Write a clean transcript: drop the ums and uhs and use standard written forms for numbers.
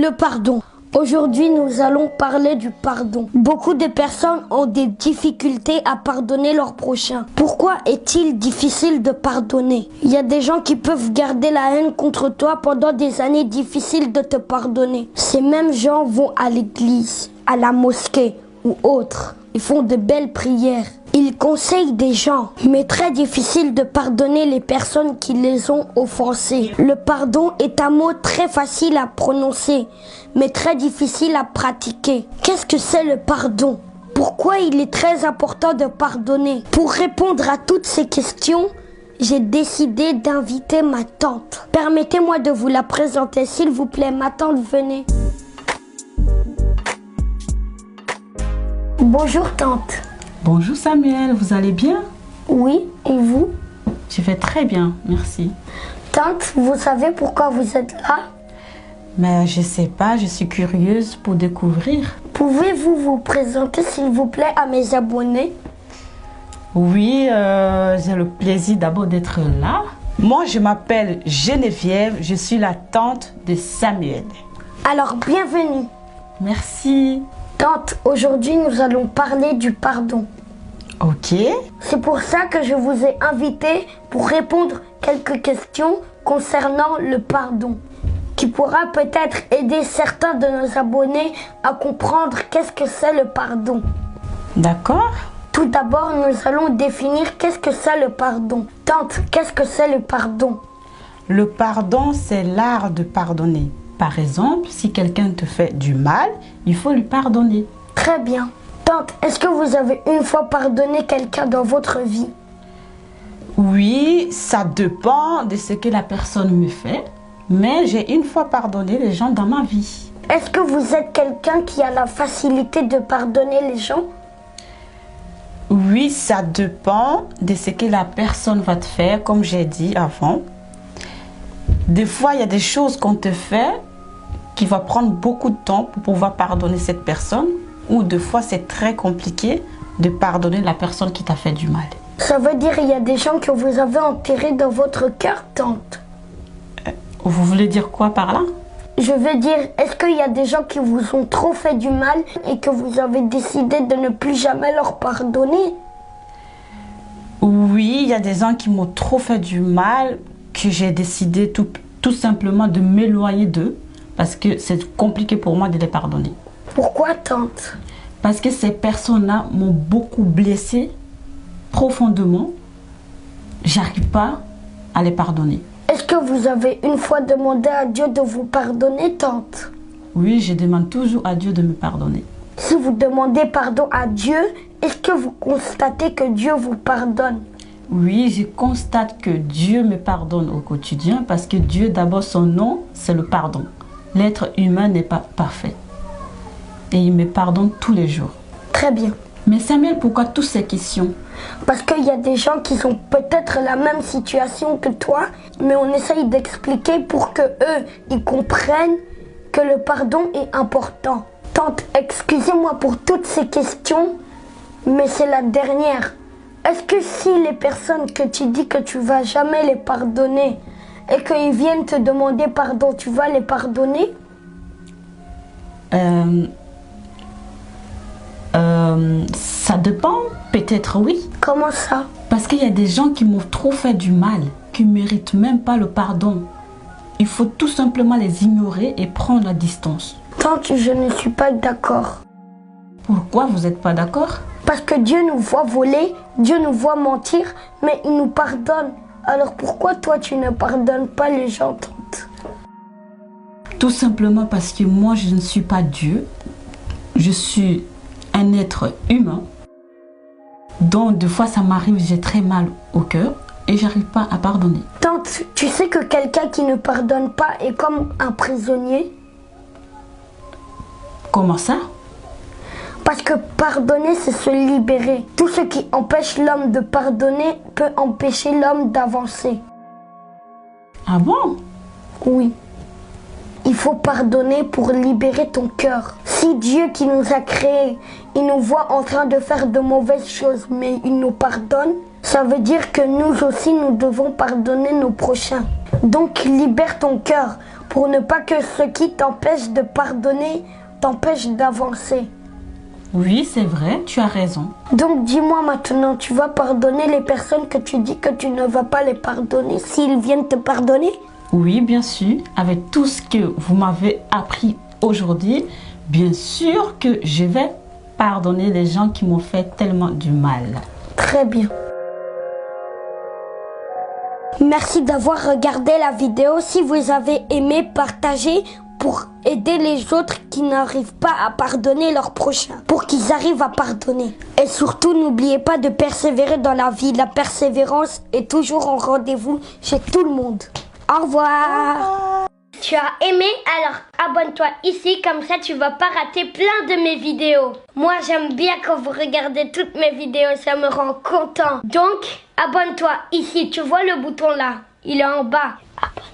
Le pardon. Aujourd'hui, nous allons parler du pardon. Beaucoup de personnes ont des difficultés à pardonner leur prochain. Pourquoi est-il difficile de pardonner? Il y a des gens qui peuvent garder la haine contre toi pendant des années difficiles de te pardonner. Ces mêmes gens vont à l'église, à la mosquée ou autre. Ils font de belles prières. Ils conseillent des gens, mais très difficile de pardonner les personnes qui les ont offensés. Le pardon est un mot très facile à prononcer, mais très difficile à pratiquer. Qu'est-ce que c'est le pardon? Pourquoi il est très important de pardonner? Pour répondre à toutes ces questions, j'ai décidé d'inviter ma tante. Permettez-moi de vous la présenter, s'il vous plaît. Ma tante, venez. Bonjour tante. Bonjour Samuel, vous allez bien? Oui, et vous? Je vais très bien, merci. Tante, vous savez pourquoi vous êtes là? Mais je sais pas, je suis curieuse pour découvrir. Pouvez-vous vous présenter s'il vous plaît à mes abonnés? Oui, j'ai le plaisir d'abord d'être là. Moi, je m'appelle Geneviève, je suis la tante de Samuel. Alors, bienvenue. Merci. Tante, aujourd'hui nous allons parler du pardon. Ok. C'est pour ça que je vous ai invité pour répondre quelques questions concernant le pardon, qui pourra peut-être aider certains de nos abonnés à comprendre qu'est-ce que c'est le pardon. D'accord. Tout d'abord, nous allons définir qu'est-ce que c'est le pardon. Tante, qu'est-ce que c'est le pardon? Le pardon, c'est l'art de pardonner. Par exemple, si quelqu'un te fait du mal, il faut lui pardonner. Très bien. Tante, est-ce que vous avez une fois pardonné quelqu'un dans votre vie? Oui, ça dépend de ce que la personne me fait, mais j'ai une fois pardonné les gens dans ma vie. Est-ce que vous êtes quelqu'un qui a la facilité de pardonner les gens? Oui, ça dépend de ce que la personne va te faire, comme j'ai dit avant. Des fois, il y a des choses qu'on te fait qui va prendre beaucoup de temps pour pouvoir pardonner cette personne, ou des fois, c'est très compliqué de pardonner la personne qui t'a fait du mal. Ça veut dire qu'il y a des gens que vous avez enterrés dans votre cœur, tante? Vous voulez dire quoi par là? Je veux dire, est-ce qu'il y a des gens qui vous ont trop fait du mal et que vous avez décidé de ne plus jamais leur pardonner? Oui, il y a des gens qui m'ont trop fait du mal, que j'ai décidé tout simplement de m'éloigner d'eux, parce que c'est compliqué pour moi de les pardonner. Pourquoi, tante? Parce que ces personnes-là m'ont beaucoup blessée profondément. J'arrive pas à les pardonner. Est-ce que vous avez une fois demandé à Dieu de vous pardonner, tante? Oui, je demande toujours à Dieu de me pardonner. Si vous demandez pardon à Dieu, est-ce que vous constatez que Dieu vous pardonne? Oui, je constate que Dieu me pardonne au quotidien parce que Dieu, d'abord, son nom, c'est le pardon. L'être humain n'est pas parfait. Et il me pardonne tous les jours. Très bien. Mais Samuel, pourquoi toutes ces questions? Parce qu'il y a des gens qui ont peut-être la même situation que toi, mais on essaye d'expliquer pour que eux, ils comprennent que le pardon est important. Tante, excusez-moi pour toutes ces questions, mais c'est la dernière. Est-ce que si les personnes que tu dis que tu vas jamais les pardonner et qu'ils viennent te demander pardon, tu vas les pardonner? Ça dépend, peut-être oui. Comment ça? Parce qu'il y a des gens qui m'ont trop fait du mal, qui ne méritent même pas le pardon. Il faut tout simplement les ignorer et prendre la distance. Tante, je ne suis pas d'accord. Pourquoi vous n'êtes pas d'accord? Parce que Dieu nous voit voler, Dieu nous voit mentir, mais il nous pardonne. Alors pourquoi toi tu ne pardonnes pas les gens, tante? Tout simplement parce que moi je ne suis pas Dieu. Je suis un être humain. Donc des fois ça m'arrive, j'ai très mal au cœur et j'arrive pas à pardonner. Tante, tu sais que quelqu'un qui ne pardonne pas est comme un prisonnier? Comment ça? Parce que pardonner, c'est se libérer. Tout ce qui empêche l'homme de pardonner peut empêcher l'homme d'avancer. Ah bon? Oui. Il faut pardonner pour libérer ton cœur. Si Dieu qui nous a créés, il nous voit en train de faire de mauvaises choses, mais il nous pardonne, ça veut dire que nous aussi, nous devons pardonner nos prochains. Donc libère ton cœur. pour ne pas que ce qui t'empêche de pardonner t'empêche d'avancer. Oui, c'est vrai, tu as raison. Donc dis-moi maintenant, tu vas pardonner les personnes que tu dis que tu ne vas pas les pardonner s'ils viennent te pardonner? Oui, bien sûr, avec tout ce que vous m'avez appris aujourd'hui, bien sûr que je vais pardonner les gens qui m'ont fait tellement du mal. Très bien. Merci d'avoir regardé la vidéo. Si vous avez aimé, partagez pour aider les autres qui n'arrivent pas à pardonner leurs prochains, pour qu'ils arrivent à pardonner. Et surtout, n'oubliez pas de persévérer dans la vie. La persévérance est toujours en rendez-vous chez tout le monde. Au revoir. Tu as aimé? Alors abonne-toi ici, comme ça tu vas pas rater plein de mes vidéos. Moi j'aime bien quand vous regardez toutes mes vidéos, ça me rend content. Donc abonne-toi ici, tu vois le bouton là, il est en bas. Abonne-toi.